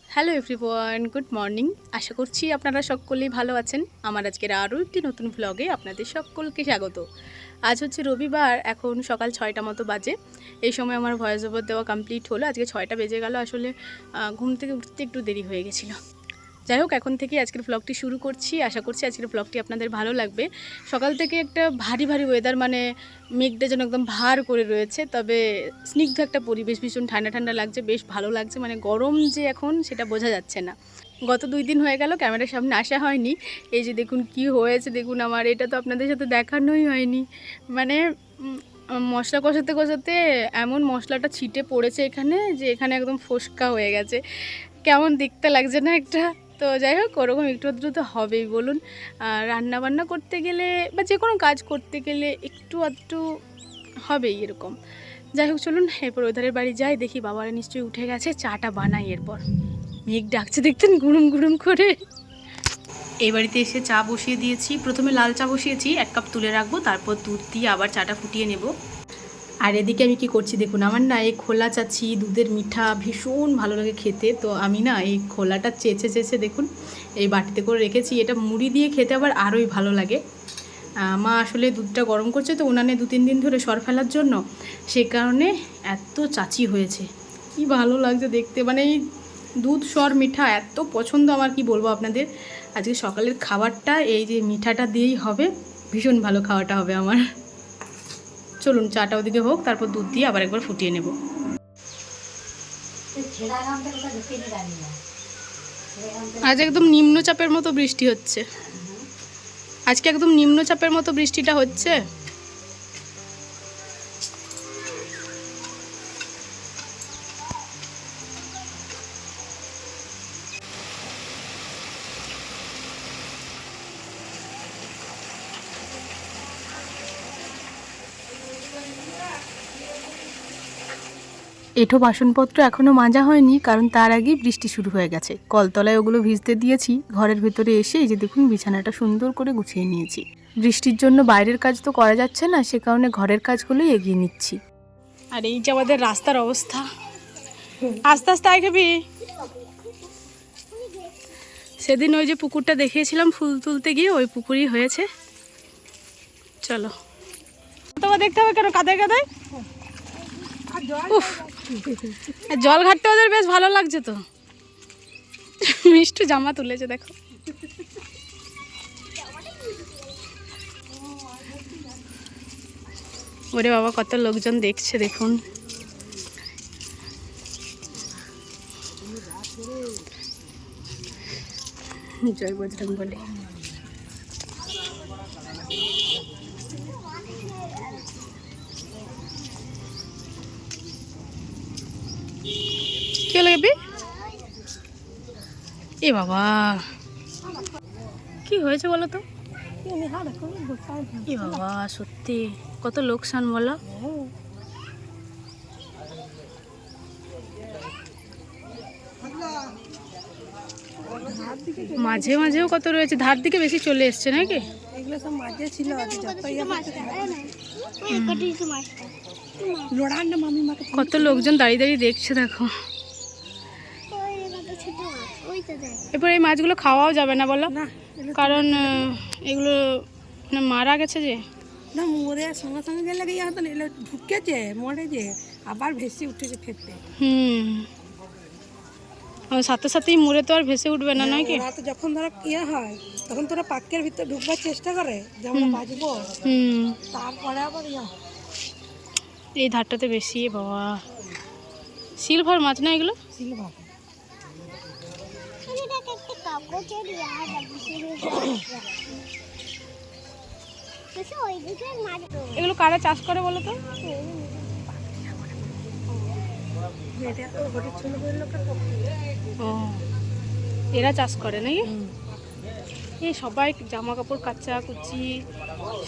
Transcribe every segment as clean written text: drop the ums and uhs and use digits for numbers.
Hello everyone, good morning. আশা করছি আপনারা সকলেই ভালো আছেন। আমার আজকের আরও একটি নতুন ভ্লগে আপনাদের সকলকে স্বাগত। আজ হচ্ছে রবিবার, এখন সকাল 6টা মতো বাজে। এই সময় আমার ভয়েস ওভার দেওয়া কমপ্লিট হলো। আজকে 6টা বেজে গেল, আসলে ঘুম থেকে উঠতে একটু দেরি হয়ে গেছিলো। যাই হোক, এখন থেকে আজকের ব্লগটি শুরু করছি। আশা করছি আজকের ব্লগটি আপনাদের ভালো লাগবে। সকাল থেকে একটা ভারী ভারী ওয়েদার, মানে মেঘটা যেন একদম ভার করে রয়েছে, তবে স্নিগ্ধ একটা পরিবেশ, ভীষণ ঠান্ডা ঠান্ডা লাগছে, বেশ ভালো লাগছে। মানে গরম যে এখন সেটা বোঝা যাচ্ছে না। গত 2 দিন হয়ে গেল ক্যামেরার সামনে আসা হয়নি। এই যে দেখুন কি হয়েছে, দেখুন আমার, এটা তো আপনাদের সাথে দেখানোই হয়নি। মানে মশলা কষাতে কষাতে এমন মশলাটা ছিটে পড়েছে এখানে, যে এখানে একদম ফোসকা হয়ে গেছে। কেমন দেখতে লাগছে না একটা? তো যাই হোক, ওরকম একটু আধটু তো হবেই বলুন। রান্না বান্না করতে গেলে বা যে কোনো কাজ করতে গেলে একটু আধটু হবেই এরকম। যাই হোক, চলুন এরপর ওধারের বাড়ি যাই, দেখি বাবারা নিশ্চয়ই উঠে গেছে, চাটা বানাই। এরপর মেঘ ডাকছে দেখতেন, গুড়ুম গুড়ুম করে। এই বাড়িতে এসে চা বসিয়ে দিয়েছি। প্রথমে লাল চা বসিয়েছি, 1 কাপ তুলে রাখবো, তারপর দুধ দিয়ে আবার চাটা ফুটিয়ে নেব। আর এদিকে আমি কি করছি দেখুন, আমার না এই খোলা চাচ্ছি দুধের মিঠা ভীষণ ভালো লাগে খেতে। তো আমি না এই খোলাটা চেঁচে চেঁচে দেখুন এই বাটিতে করে রেখেছি। এটা মুড়ি দিয়ে খেতে আবার আরোই ভালো লাগে। মা আসলে দুধটা গরম করছে তো উনানে 2-3 দিন ধরে সর ফেলার জন্য, সে কারণে এত চাচি হয়েছে। কি ভালো লাগছে দেখতে, মানে এই দুধ সর মিঠা এত পছন্দ আমার, কি বলবো আপনাদের। আজকে সকালের খাবারটা এই যে মিঠাটা দিয়েই হবে, ভীষণ ভালো খাওয়াটা হবে আমার। চলুন চাটা ওদিকে হোক, তারপর দুধ দিয়ে আবার একবার ফুটিয়ে নেব। আজ একদম নিম্নচাপের মতো বৃষ্টি হচ্ছে। আজকে একদম নিম্নচাপের মতো বৃষ্টিটা হচ্ছে। এঁঠো বাসনপত্র এখনও মাজা হয়নি, কারণ তার আগেই বৃষ্টি শুরু হয়ে গেছে। কলতলায় ওগুলো ভিজতে দিয়েছি, ঘরের ভেতরে এসে এই যে দেখুন বিছানাটা সুন্দর করে গুছিয়ে নিয়েছি। বৃষ্টির জন্য বাইরের কাজ তো করা যাচ্ছে না, সে কারণে ঘরের কাজগুলোই এগিয়ে নিচ্ছি। আর এই যে আমাদের রাস্তার অবস্থা, আস্তে আস্তে আয় খাবি। সেদিন ওই যে পুকুরটা দেখিয়েছিলাম ফুল তুলতে গিয়ে, ওই পুকুরই হয়েছে। চলো, তোমার দেখতে হবে কেন কাদায় কাদায়। জল ঘাটতে ওদের বেশ ভালো লাগছে তো। মিষ্টি জামা তুলেছে দেখো। ওরে বাবা, কত লোকজন দেখছে দেখুন। জয় বজরং বলে। কি হলো গেবি? এ বাবা, কি হয়েছে বলো তো? এ বাবা, সত্যি কত লোকসান বলো। মাঝে মাঝেও কত রয়েছে, ধার দিকে বেশি চলে এসছে নাকি? এগুলো সব মাঝে ছিল। কত লোকজন দাঁড়িয়ে দাঁড়িয়ে দেখছে দেখো। এরপর এই মাছগুলো খাওয়াও যাবে না বলো, কারণ এগুলো মানে মারা গেছে যে না, মরে সঙ্গে সঙ্গে গেলে গিয়ে হতো না, ঢুকেছে মরে যে আবার ভেসে উঠেছে ফেটে। সাথে সাথেই মরে তো আর ভেসে উঠবে না নাকি? তো যখন ধরো ইয়ে হয় তখন তোরা পাক্কের ভিতরে ঢুকবার চেষ্টা করে যে আমরা বাঁচবো, তারপরে আবার এই ধারটাতে বেশি। বাবা, সিলভার মাছ না এগুলো? সিলভার। এগুলো কারা চাষ করে বলো তো? ও, এরা চাষ করে নাকি? এই সবাই জামা কাপড় কাচা কুচি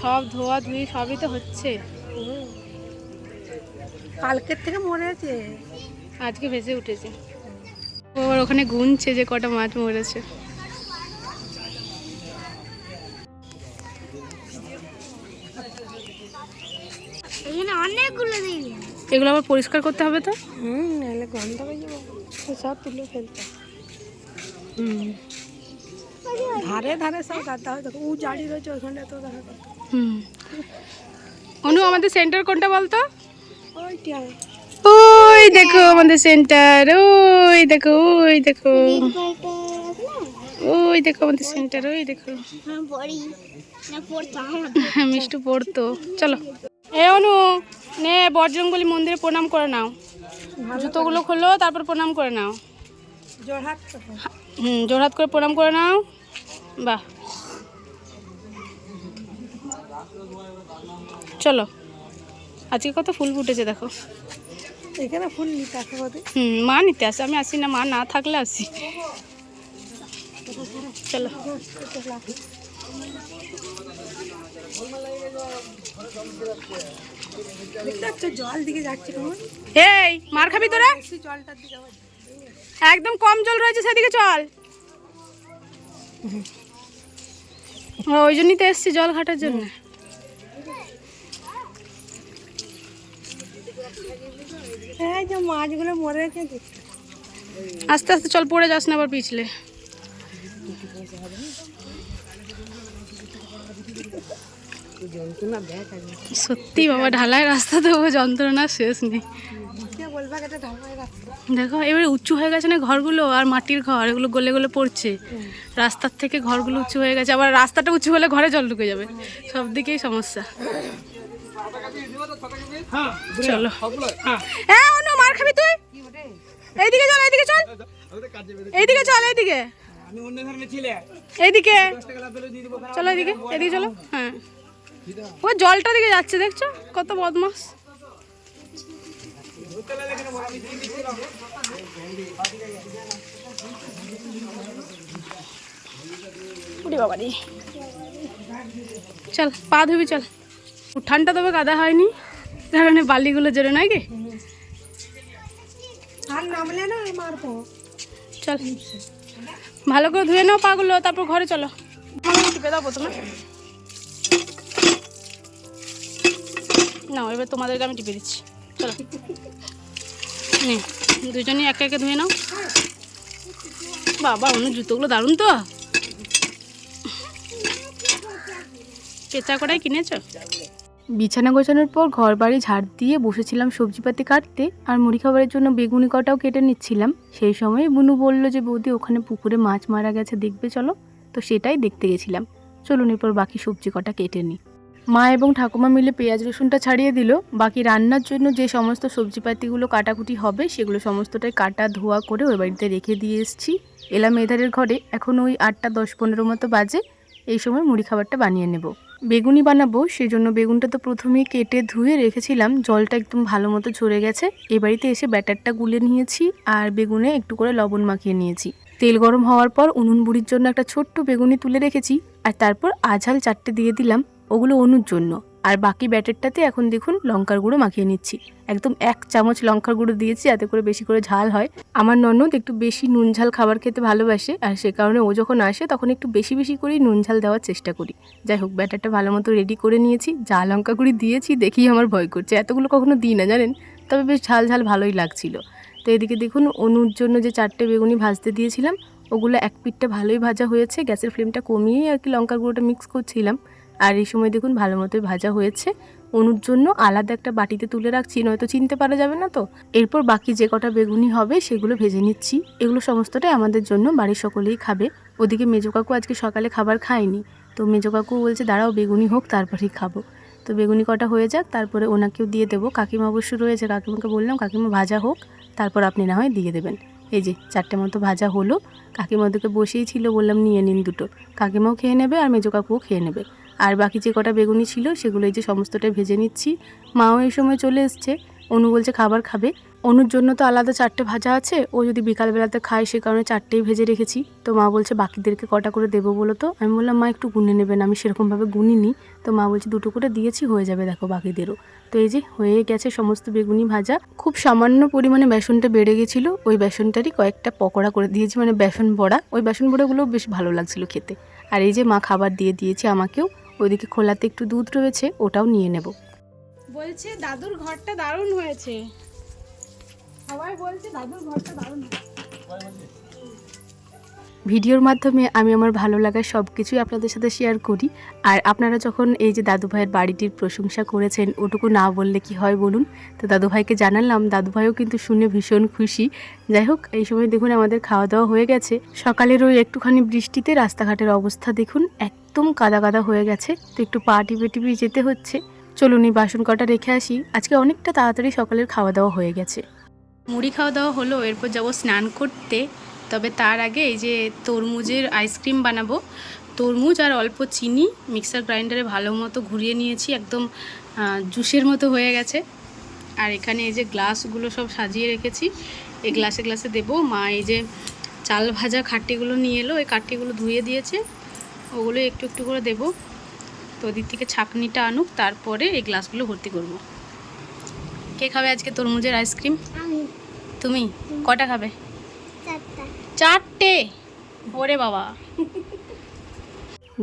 সব ধোয়া ধুই সবই তো হচ্ছে। কালকের থেকে মরেছে, আজকে ভেসে উঠেছে। ওর ওখানে গুনছে যে কটা মাছ মরেছে। এখানে অনেকগুলো দিন। এগুলো আবার পরিষ্কার করতে হবে তো। নাহলে গন্ধ হয়ে যাবে, সব তুলে ফেলতে। ধারে ধারে সব গাদা হয়, দেখো ও জাড়ি রয়েছে ওইখানটা তো দেখা করতে। অনু আমাদের সেন্টার কোনটা বলতো? ওইটা ওই দেখো আমাদের সেন্টার, ওই দেখো ওই দেখো ওই দেখো আমাদের সেন্টার, ওই দেখো। মিষ্টু পড়তো। চলো এ অনু নে বজরংবলী মন্দিরে প্রণাম করে নাও। জুতোগুলো খোলো তারপর প্রণাম করে নাও। জোড়হাত জোড়হাত করে প্রণাম করে নাও। বাহ চলো। আজকে কত ফুল ফুটেছে দেখো। এখানে ফুল নিতে আসে বোধ। মা নিতে আসে, আমি আসি না, মা না থাকলে আসি। চলো জল দিকে যাচ্ছে কেমন। এই মার খাবি তোরা? জলটার দিকে একদম কম জল রয়েছে সেদিকে চল। ওই জন্যই তো এসছি জল ঘাটার জন্য। এই যে মাছগুলো মরে গেছে। আস্তে আস্তে চল, পড়ে যাস না আবার পিছলে। সত্যি বাবা ঢালাই রাস্তা তো যন্ত্রণা শেষ নেই। দেখো এবারে উঁচু হয়ে গেছে না ঘরগুলো, আর মাটির ঘর এগুলো গলে গলে পড়ছে। রাস্তার থেকে ঘরগুলো উঁচু হয়ে গেছে, আবার রাস্তাটা উঁচু হলে ঘরে জল ঢুকে যাবে, সব দিকেই সমস্যা। চলো হ্যাঁ অনু মার খাবি তুই? এইদিকে চল, এইদিকে চল, এইদিকে চল, এইদিকে এইদিকে চলো, এইদিকে এদিকে চলো। হ্যাঁ ও জলটা দিকে যাচ্ছে, দেখছো কত বদমাস। বাবারি চল পা ধুবি, চল। উঠানটা তবে কাদা হয়নি কারণে বালিগুলো জোরে নয় গে। চল ভালো করে ধুয়ে নাও পাগুলো, তারপর ঘরে চলো। টিপে দাও প্রথমে। না এবার তোমাদেরকে আমি টিপে দিচ্ছি। চলো নে দুজনেই একে একে ধুয়ে নাও। বাবা অন্য জুতোগুলো দারুণ তো। কেঁচা কটাই কিনেছো? বিছানা গোছানোর পর ঘর বাড়ি ঝাড় দিয়ে বসেছিলাম সবজিপাতি কাটতে, আর মুড়ি খাবারের জন্য বেগুনি কটাও কেটে নিচ্ছিলাম। সেই সময় বুনু বলল যে বৌদি ওখানে পুকুরে মাছ মারা গেছে, দেখবে চলো। তো সেটাই দেখতে গেছিলাম। চলুন এরপর বাকি সবজি কটা কেটে নিই। মা এবং ঠাকুমা মিলে পেঁয়াজ রসুনটা ছাড়িয়ে দিল। বাকি রান্নার জন্য যে সমস্ত সবজিপাতিগুলো কাটাকুটি হবে সেগুলো সমস্তটাই কাটা ধোয়া করে ওই বাড়িতে রেখে দিয়ে এসেছি। এলাম এধারের ঘরে, এখন ওই 8টা 10-15 মতো বাজে। এই সময় মুড়ি খাবারটা বানিয়ে নেব। বেগুনি বানাবো, সেজন্য বেগুনটা তো প্রথমেই কেটে ধুয়ে রেখেছিলাম, জলটা একদম ভালো মতো ঝরে গেছে। এ বাড়িতে এসে ব্যাটারটা গুলে নিয়েছি আর বেগুনে একটু করে লবণ মাখিয়ে নিয়েছি। তেল গরম হওয়ার পর উনুন বুড়ির জন্য একটা ছোট্ট বেগুনি তুলে রেখেছি, আর তারপর আঝাল 4টে দিয়ে দিলাম, ওগুলো অনুর জন্য। আর বাকি ব্যাটারটাতে এখন দেখুন লঙ্কার গুঁড়ো মাখিয়ে নিচ্ছি। একদম 1 চামচ লঙ্কার গুঁড়ো দিয়েছি, যাতে করে বেশি করে ঝাল হয়। আমার ননদ একটু বেশি নুন ঝাল খাবার খেতে ভালোবাসে, আর সে কারণে ও যখন আসে তখন একটু বেশি বেশি করেই নুন ঝাল দেওয়ার চেষ্টা করি। যাই হোক ব্যাটারটা ভালো মতো রেডি করে নিয়েছি, যা লঙ্কা গুঁড়ি দিয়েছি দেখেই আমার ভয় করছে, এতগুলো কখনো দিই না জানেন, তবে বেশ ঝাল ঝাল ভালোই লাগছিল। তো এদিকে দেখুন অনুর জন্য যে 4টে বেগুনি ভাজতে দিয়েছিলাম, ওগুলো এক পিঠটা ভালোই ভাজা হয়েছে। গ্যাসের ফ্লেমটা কমিয়েই আর কি লঙ্কার গুঁড়োটা মিক্স করছিলাম। আর এই সময় দেখুন ভালো মতোই ভাজা হয়েছে। অনুর জন্য আলাদা একটা বাটিতে তুলে রাখছি, নয়তো চিনতে পারা যাবে না তো। এরপর বাকি যে কটা বেগুনি হবে সেগুলো ভেজে নিচ্ছি। এগুলো সমস্তটাই আমাদের জন্য, বাড়ির সকলেই খাবে। ওদিকে মেজো কাকু আজকে সকালে খাবার খায়নি, তো মেজো কাকু বলছে দাঁড়াও বেগুনি হোক তারপরেই খাবো। তো বেগুনি কটা হয়ে যাক, তারপরে ওনাকেও দিয়ে দেবো। কাকিমা অবশ্য রয়েছে, কাকিমাকে বললাম কাকিমা ভাজা হোক, তারপর আপনি না হয় দিয়ে দেবেন। এই যে 4টে মতো ভাজা হলো। কাকিমা ওদেরকে বসেই ছিল, বললাম নিয়ে নিন দুটো, কাকিমাও খেয়ে নেবে আর মেজো কাকুও খেয়ে নেবে। আর বাকি যে কটা বেগুনি ছিল সেগুলো এই যে সমস্তটাই ভেজে নিচ্ছি। মাও এই সময় চলে এসছে, অনু বলছে খাবার খাবে। অনুর জন্য তো আলাদা 4টে ভাজা আছে, ও যদি বিকালবেলাতে খায় সে কারণে 4টেই ভেজে রেখেছি। তো মা বলছে বাকিদেরকে কটা করে দেবো বলো তো। আমি বললাম মা একটু গুনে নেবেন, আমি সেরকমভাবে গুনিনি। তো মা বলছে 2টো করে দিয়েছি, হয়ে যাবে দেখো বাকিদেরও। তো এই যে হয়ে গেছে সমস্ত বেগুনি ভাজা। খুব সামান্য পরিমাণে বেসনটা বেড়ে গেছিলো, ওই বেসনটারই কয়েকটা পকোড়া করে দিয়েছি, মানে বেসন বড়া। ওই বেসন বড়াগুলো বেশ ভালো লাগছিলো খেতে। আর এই যে মা খাবার দিয়ে দিয়েছে আমাকেও। ওইদিকে খোলাতে একটু দুধ রয়েছে, ওটাও নিয়ে নেব। বলছে দাদুর ঘরটা দারুণ হয়েছে, সবাই বলছে দাদুর ঘরটা দারুণ। ভিডিওর মাধ্যমে আমি আমার ভালো লাগার সব কিছুই আপনাদের সাথে শেয়ার করি। আর আপনারা যখন এই যে দাদু ভাইয়ের বাড়িটির প্রশংসা করেছেন, ওটুকু না বললে কি হয় বলুন। তো দাদু ভাইকে জানালাম, দাদু ভাইও কিন্তু শুনে ভীষণ খুশি। যাই হোক, এই সময় দেখুন আমাদের খাওয়া দাওয়া হয়ে গেছে। সকালের ওই একটুখানি বৃষ্টিতে রাস্তাঘাটের অবস্থা দেখুন একদম কাদা কাদা হয়ে গেছে। তো একটু পা টিপে টিপে যেতে হচ্ছে। চলুন এই বাসন কটা রেখে আসি। আজকে অনেকটা তাড়াতাড়ি সকালের খাওয়া দাওয়া হয়ে গেছে। মুড়ি খাওয়া দাওয়া হলো, এরপর যাব স্নান করতে। তবে তার আগে এই যে তরমুজের আইসক্রিম বানাবো। তরমুজ আর অল্প চিনি মিক্সার গ্রাইন্ডারে ভালো মতো ঘুরিয়ে নিয়েছি, একদম জুসের মতো হয়ে গেছে। আর এখানে এই যে গ্লাসগুলো সব সাজিয়ে রেখেছি, এই গ্লাসে গ্লাসে দেবো। মা এই যে চাল ভাজা খাট্টিগুলো নিয়ে এলো, এই কাঠটিগুলো ধুয়ে দিয়েছে, ওগুলো একটু একটু করে দেবো। তো ওদিক থেকে ছাঁকনিটা আনুক, তারপরে এই গ্লাসগুলো ভর্তি করব। কে খাবে আজকে তরমুজের আইসক্রিম? তুমি কটা খাবে? 4টে? ওরে বাবা।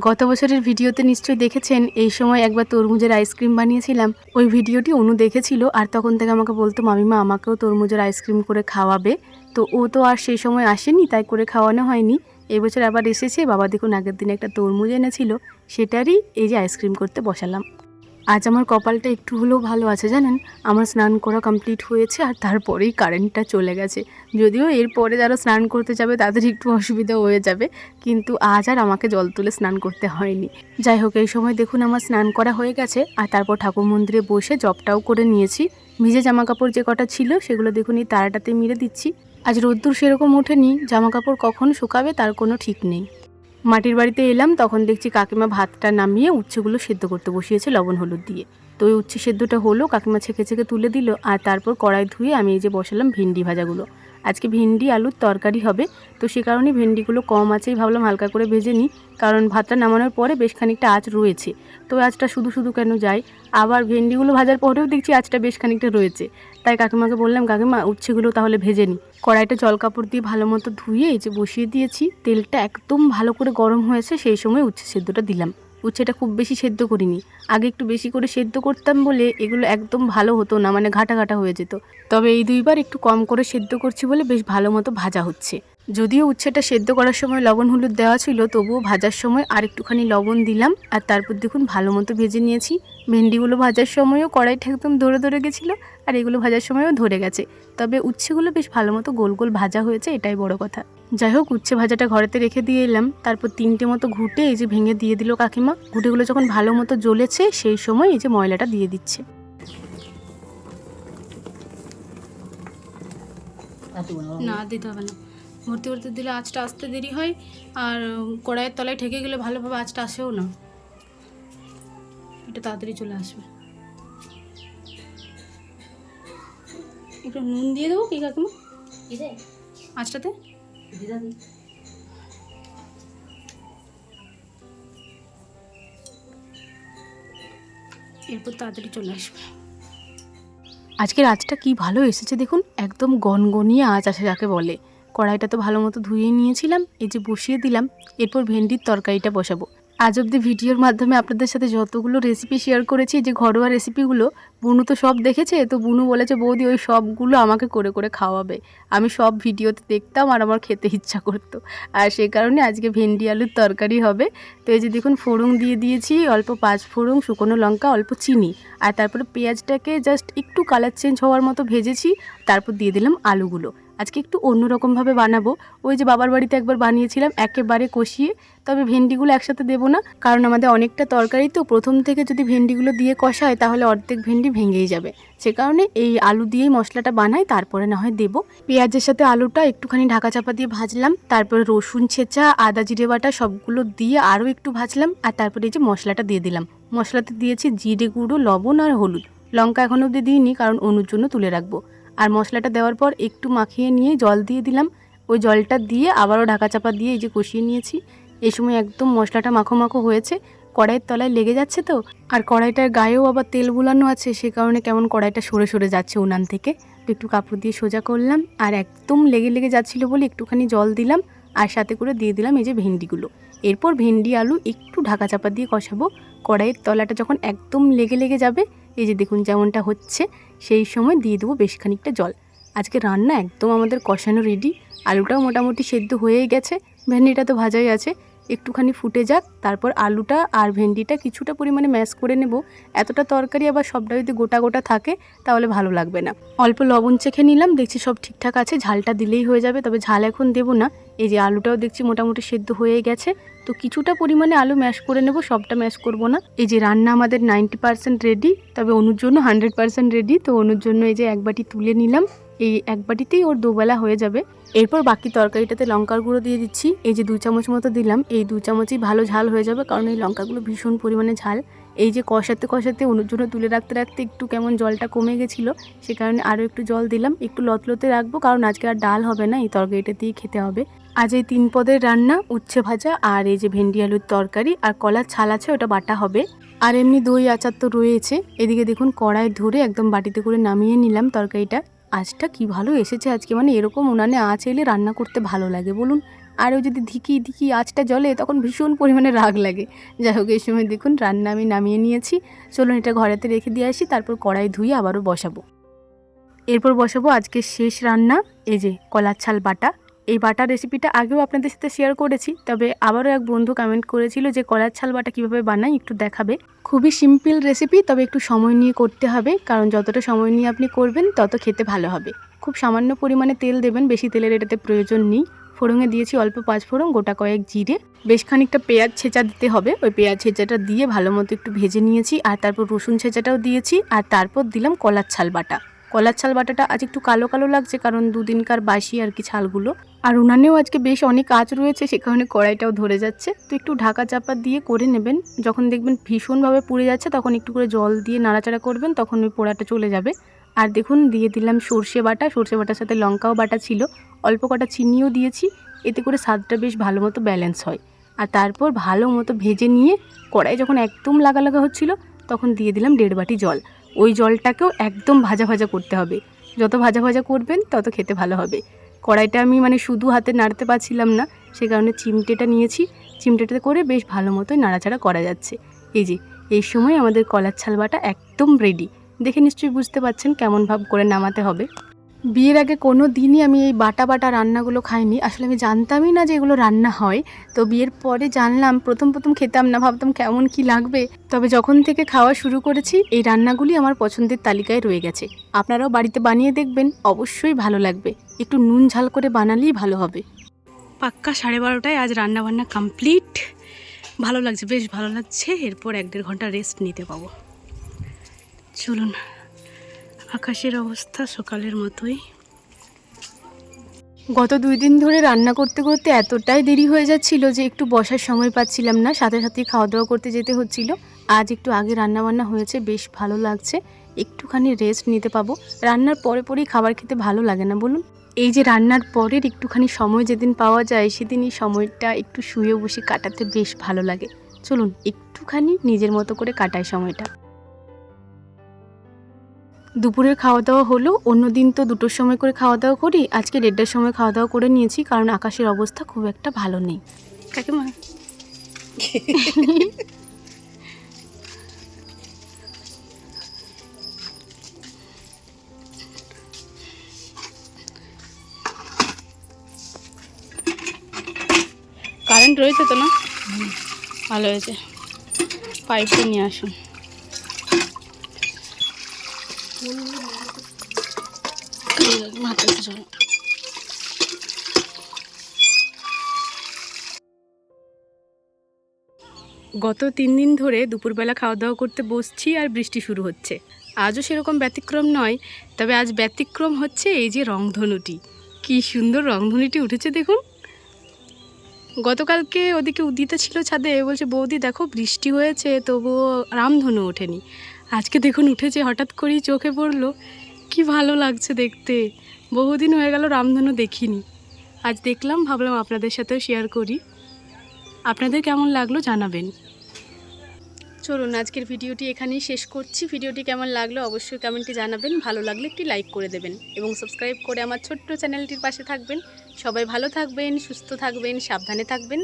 গত বছরের ভিডিওতে নিশ্চয়ই দেখেছেন, এই সময় একবার তরমুজের আইসক্রিম বানিয়েছিলাম। ওই ভিডিওটি অনু দেখেছিল, আর তখন থেকে আমাকে বলতো মামিমা আমাকেও তরমুজের আইসক্রিম করে খাওয়াবে। তো ও তো আর সেই সময় আসেনি, তাই করে খাওয়ানো হয়নি। এবছর আবার এসেছে। বাবা দেখুন আগের দিন একটা তরমুজ এনেছিল, সেটারই এই যে আইসক্রিম করতে বসালাম। আজ আমার কপালটা একটু হলেও ভালো আছে জানেন, আমার স্নান করা কমপ্লিট হয়েছে আর তারপরেই কারেন্টটা চলে গেছে। যদিও এরপরে যারা স্নান করতে যাবে তাদের একটু অসুবিধা হয়ে যাবে, কিন্তু আজ আর আমাকে জল তুলে স্নান করতে হয়নি। যাই হোক, এই সময় দেখুন আমার স্নান করা হয়ে গেছে, আর তারপর ঠাকুর মন্দিরে বসে জপটাও করে নিয়েছি। ভিজে জামা কাপড় যে কটা ছিল সেগুলো দেখুন এই তারাটাতে মেরে দিচ্ছি। আজ রোদ্দুর সেরকম ওঠেনি, জামা কাপড় কখন শুকাবে তার কোনো ঠিক নেই। মাটির বাড়িতে এলাম, তখন দেখছি কাকিমা ভাতটা নামিয়ে উচ্ছেগুলো সেদ্ধ করতে বসিয়েছে লবণ হলুদ দিয়ে। তো ওই উচ্ছে সেদ্ধটা হলো, কাকিমা ছেঁকে ছেঁকে তুলে দিল। আর তারপর কড়াই ধুয়ে আমি এই যে বসালাম ভেন্ডি ভাজাগুলো। আজকে ভেন্ডি আলুর তরকারি হবে, তো সে কারণে ভেন্ডিগুলো কম আছেই ভাবলাম হালকা করে ভেজে নিই, কারণ ভাতটা নামানোর পরে বেশ খানিকটা আঁচ রয়েছে। তো আঁচটা শুধু শুধু কেন যায়, আবার ভেন্ডিগুলো ভাজার পরেও দেখছি আঁচটা বেশ খানিকটা রয়েছে। তাই কাকিমাকে বললাম কাকিমা উচ্ছেগুলো তাহলে ভেজে নিই। কড়াইটা জল কাপড় দিয়ে ভালো মতো ধুয়ে এই যে বসিয়ে দিয়েছি। তেলটা একদম ভালো করে গরম হয়েছে, সেই সময় উচ্ছে সেদ্ধটা দিলাম। উচ্ছেটা খুব বেশি সেদ্ধ করিনি, আগে একটু বেশি করে সেদ্ধ করতাম বলে এগুলো একদম ভালো হতো না, মানে ঘাটা ঘাটা হয়ে যেত। তবে এই 2বার একটু কম করে সেদ্ধ করছি বলে বেশ ভালো মতো ভাজা হচ্ছে। যদিও উচ্ছেটা সেদ্ধ করার সময় লবণ হলুদ দেওয়া ছিল, তবুও ভাজার সময় আর একটুখানি লবণ দিলাম। আর তারপর দেখুন ভালো মতো ভেজে নিয়েছি। ভেন্ডিগুলো ভাজার সময়ও কড়াইটা একদম ধরে ধরে গেছিলো, আর এগুলো ভাজার সময়ও ধরে গেছে। তবে উচ্ছেগুলো বেশ ভালো মতো গোল গোল ভাজা হয়েছে, এটাই বড় কথা। যাই হোক, উচ্ছে ভাজাটা ঘরেতে রেখে দিয়ে এলাম। তারপর 3টে মতো ঘুঁটে এই যে ভেঙে দিয়ে দিল কাকিমা। ঘুঁটেগুলো যখন ভালো মতো জ্বলেছে সেই সময় এই যে ময়লাটা দিয়ে দিচ্ছে। না দিতে হবে না, ভর্তি ভর্তি দিলে আঁচটা আসতে দেরি হয়, আর কড়াইয়ের তলায় ঠেকে গেলে ভালোভাবে আঁচটা আসেও না, এটা তাড়াতাড়ি চলে আসবে। একটু নুন দিয়ে দেবো কি কাকিমা আঁচটাতে? এরপর তাড়াতাড়ি চলে আসবে। আজকের আঁচটা কি ভালো এসেছে দেখুন, একদম গনগনিয়ে আঁচ আসে যাকে বলে। কড়াইটা তো ভালো মতো ধুয়ে নিয়েছিলাম, এই যে বসিয়ে দিলাম। এরপর ভেন্ডির তরকারিটা বসাবো। আজ অবধি ভিডিওর মাধ্যমে আপনাদের সাথে যতগুলো রেসিপি শেয়ার করেছি, যে ঘরোয়া রেসিপিগুলো, বুনু তো সব দেখেছে। তো বুনু বলেছে বৌদি ওই সবগুলো আমাকে করে করে খাওয়াবে। আমি সব ভিডিওতে দেখতাম আর আমার খেতে ইচ্ছা করতো, আর সেই কারণে আজকে ভেন্ডি আলুর তরকারি হবে। তো এই যে দেখুন ফোড়ন দিয়ে দিয়েছি, অল্প 5 ফোড়ন, শুকনো লঙ্কা, অল্প চিনি, আর তারপরে পেঁয়াজটাকে জাস্ট একটু কালার চেঞ্জ হওয়ার মতো ভেজেছি। তারপর দিয়ে দিলাম আলুগুলো। আজকে একটু অন্যরকমভাবে বানাবো। ওই যে বাবার বাড়িতে একবার বানিয়েছিলাম একেবারে কষিয়ে, তবে ভেন্ডিগুলো একসাথে দেবো না, কারণ আমাদের অনেকটা তরকারি তো প্রথম থেকে যদি ভেন্ডিগুলো দিয়ে কষায় তাহলে অর্ধেক ভেন্ডি ভেঙেই যাবে। সে কারণে এই আলু দিয়েই মশলাটা বানাই, তারপরে না হয় দেবো। পেঁয়াজের সাথে আলুটা একটুখানি ঢাকা চাপা দিয়ে ভাজলাম, তারপরে রসুন ছেঁচা, আদা জিরে বাটা সবগুলো দিয়ে আরও একটু ভাজলাম, আর তারপরে এই যে মশলাটা দিয়ে দিলাম। মশলাতে দিয়েছি জিরে গুঁড়ো, লবণ আর হলুদ। লঙ্কা এখনও অবধি দিইনি, কারণ অনুর জন্য তুলে রাখবো। আর মশলাটা দেওয়ার পর একটু মাখিয়ে নিয়ে জল দিয়ে দিলাম। ওই জলটা দিয়ে আবারও ঢাকা চাপা দিয়ে এই যে কষিয়ে নিয়েছি। এই সময় একদম মশলাটা মাখো মাখো হয়েছে, কড়াইয়ের তলায় লেগে যাচ্ছে তো, আর কড়াইটার গায়েও আবার তেল বুলানো আছে, সে কারণে কেমন কড়াইটা সরে সরে যাচ্ছে উনান থেকে। তো একটু কাপড় দিয়ে সোজা করলাম, আর একদম লেগে লেগে যাচ্ছিলো বলে একটুখানি জল দিলাম, আর সাথে করে দিয়ে দিলাম এই যে ভেন্ডিগুলো। এরপর ভেন্ডি আলু একটু ঢাকা চাপা দিয়ে কষাবো। কড়াইয়ের তলাটা যখন একদম লেগে লেগে যাবে, এই যে দেখুন যেমনটা হচ্ছে, সেই সময় দিয়ে দেবো বেশ খানিকটা জল। আজকে রান্না একদম আমাদের কষানো রেডি। আলুটাও মোটামুটি সেদ্ধ হয়েই গেছে, ভেন্ডিটা তো ভাজাই আছে। একটুখানি ফুটে যাক, তারপর আলুটা আর ভেন্ডিটা কিছুটা পরিমাণে ম্যাশ করে নেব। এতটা তরকারি আবার সবটা যদি গোটা গোটা থাকে তাহলে ভালো লাগবে না। অল্প লবণ চেখে নিলাম, দেখছি সব ঠিকঠাক আছে, ঝালটা দিলেই হয়ে যাবে, তবে ঝাল এখন দেবো না। এই যে আলুটাও দেখছি মোটামুটি সেদ্ধ হয়ে গেছে, তো কিছুটা পরিমাণে আলু ম্যাশ করে নেব, সবটা ম্যাশ করব না। এই যে রান্না আমাদের 90% রেডি, তবে অনুর জন্য 100% রেডি। তো অনুর জন্য এই যে এক বাটি তুলে নিলাম, এই এক বাটিতেই ওর দুবেলা হয়ে যাবে। এরপর বাকি তরকারিটাতে লঙ্কার গুঁড়ো দিয়ে দিচ্ছি, এই যে 2 চামচ মতো দিলাম। এই 2 চামচই ভালো ঝাল হয়ে যাবে, কারণ এই লঙ্কাগুলো ভীষণ পরিমাণে ঝাল। এই যে কষাতে কষাতে অনুর জন্য তুলে রাখতে রাখতে একটু কেমন জলটা কমে গেছিলো, সে কারণে আরও একটু জল দিলাম। একটু লতলতে রাখবো, কারণ আজকে আর ডাল হবে না, এই তরকারিটা দিয়েই খেতে হবে। আজ এই 3 পদের রান্না, উচ্ছে ভাজা আর এই যে ভেন্ডি আলুর তরকারি, আর কলার ছাল আছে, ওটা বাটা হবে। আর এমনি দই আচার তো রয়েছে। এদিকে দেখুন কড়াই ধরে একদম বাটিতে করে নামিয়ে নিলাম তরকারিটা। আঁচটা কি ভালো এসেছে আজকে, মানে এরকম উনানে আঁচ এলে রান্না করতে ভালো লাগে বলুন। আর ওই যদি ধিকি ধিকি আঁচটা জ্বলে তখন ভীষণ পরিমাণে রাগ লাগে। যাই হোক, এই সময় দেখুন রান্না আমি নামিয়ে নিয়েছি। চলুন এটা ঘরেতে রেখে দিয়ে আসি, তারপর কড়াই ধুয়ে আবারও বসাবো। এরপর বসাবো আজকের শেষ রান্না, এই যে কলার ছাল বাটা। এই বাটা রেসিপিটা আগেও আপনাদের সাথে শেয়ার করেছি, তবে আবারও এক বন্ধু কমেন্ট করেছিল যে কলার ছাল বাটা কীভাবে বানাই একটু দেখাবে। খুবই সিম্পল রেসিপি, তবে একটু সময় নিয়ে করতে হবে, কারণ যতটা সময় নিয়ে আপনি করবেন তত খেতে ভালো হবে। খুব সামান্য পরিমাণে তেল দেবেন, বেশি তেলের এটাতে প্রয়োজন নেই। ফোড়নে দিয়েছি অল্প 5 ফোড়ন, গোটা কয়েক জিরে, বেশ খানিকটা পেঁয়াজ ছেঁচা দিতে হবে। ওই পেঁয়াজ ছেঁচাটা দিয়ে ভালো মতো একটু ভেজে নিয়েছি, আর তারপর রসুন ছেঁচাটাও দিয়েছি, আর তারপর দিলাম কলার ছাল বাটা। কলার ছাল বাটাটা আজ একটু কালো কালো লাগছে, কারণ দুদিনকার বাসি আর কি ছালগুলো। আর উনানেও আজকে বেশ অনেক আঁচ রয়েছে, সে কারণে কড়াইটাও ধরে যাচ্ছে। তো একটু ঢাকা চাপা দিয়ে করে নেবেন। যখন দেখবেন ভীষণভাবে পুড়ে যাচ্ছে, তখন একটু করে জল দিয়ে নাড়াচাড়া করবেন, তখন ওই পোড়াটা চলে যাবে। আর দেখুন দিয়ে দিলাম সর্ষে বাটা, সর্ষে বাটার সাথে লঙ্কাও বাটা ছিল, অল্প কটা চিনিও দিয়েছি, এতে করে স্বাদটা বেশ ভালো মতো ব্যালেন্স হয়। আর তারপর ভালো মতো ভেজে নিয়ে কড়াই যখন একদম লাগা লাগা হচ্ছিল, তখন দিয়ে দিলাম 1.5 বাটি জল। ওই জলটাকেও একদম ভাজা ভাজা করতে হবে, যত ভাজা ভাজা করবেন তত খেতে ভালো হবে। কড়াইটা আমি মানে শুধু হাতে নাড়তে পারছিলাম না, সে কারণে চিমটেটা নিয়েছি, চিমটেটাতে করে বেশ ভালো মতোই নাড়াচাড়া করা যাচ্ছে। এই যে এই সময় আমাদের কলার ছাল বাটা একদম রেডি। দেখে নিশ্চয়ই বুঝতে পারছেন কেমন ভাব করে নামাতে হবে। বিয়ের আগে কোনো দিনই আমি এই বাটা বাটা রান্নাগুলো খাইনি, আসলে আমি জানতামই না যে এগুলো রান্না হয়। তো বিয়ের পরে জানলাম, প্রথম খেতাম না, ভাবতাম কেমন কি লাগবে। তবে যখন থেকে খাওয়া শুরু করেছি, এই রান্নাগুলি আমার পছন্দের তালিকায় রয়ে গেছে। আপনারাও বাড়িতে বানিয়ে দেখবেন, অবশ্যই ভালো লাগবে। একটু নুন ঝাল করে বানালেই ভালো হবে। পাক্কা 12:30টায় আজ রান্নাবান্না কমপ্লিট। ভালো লাগছে, বেশ ভালো লাগছে। এরপর 1-1.5 ঘন্টা রেস্ট নিতে পাবো। চলুন, আকাশের অবস্থা সকালের মতোই। গত 2 দিন ধরে রান্না করতে করতে এতটাই দেরি হয়ে যাচ্ছিল যে একটু বসার সময় পাচ্ছিলাম না, সাথে সাথেই খাওয়া দাওয়া করতে যেতে হচ্ছিল। আজ একটু আগে রান্নাবান্না হয়েছে, বেশ ভালো লাগছে, একটুখানি রেস্ট নিতে পাবো। রান্নার পরে পরেই খাবার খেতে ভালো লাগে না বলুন। এই যে রান্নার পরের একটুখানি সময় যেদিন পাওয়া যায়, সেদিন এই সময়টা একটু শুয়ে বসে কাটাতে বেশ ভালো লাগে। চলুন একটুখানি নিজের মতো করে কাটাই সময়টা। দুপুরের খাওয়া দাওয়া হলো। অন্যদিন তো 2টোর সময় করে খাওয়া দাওয়া করি, আজকে 1:30টার সময় খাওয়া দাওয়া করে নিয়েছি, কারণ আকাশের অবস্থা খুব একটা ভালো নেই। কাকিমা কারেন্ট রয়েছে তো না? ভালো হয়েছে, পাইপটা নিয়ে আসুন। গত 3 দিন ধরে দুপুরবেলা খাওয়া দাওয়া করতে বসছি, আর বৃষ্টি শুরু হচ্ছে। আজও সেরকম ব্যতিক্রম নয়, তবে আজ ব্যতিক্রম হচ্ছে এই যে রংধনুটি। কি সুন্দর রংধনুটি উঠেছে দেখুন। গতকালকে ওদিকে উদিতা ছিল ছাদে, বলছে বৌদি দেখো বৃষ্টি হয়েছে তবুও রামধনু ওঠেনি। আজকে দেখুন উঠেছে, হঠাৎ করেই চোখে পড়লো। কি ভালো লাগছে দেখতে। বহুদিন হয়ে গেল রামধনু দেখিনি, আজ দেখলাম, ভাবলাম আপনাদের সাথেও শেয়ার করি। আপনাদের কেমন লাগলো জানাবেন। চলুন আজকের ভিডিওটি এখানেই শেষ করছি। ভিডিওটি কেমন লাগলো অবশ্যই কমেন্টে জানাবেন। ভালো লাগলে একটি লাইক করে দেবেন এবং সাবস্ক্রাইব করে আমার ছোট্ট চ্যানেলটির পাশে থাকবেন। সবাই ভালো থাকবেন, সুস্থ থাকবেন, সাবধানে থাকবেন।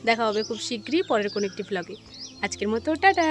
দেখা হবে খুব শীঘ্রই পরের কোনো একটি ভ্লগে। আজকের মতো টাটা।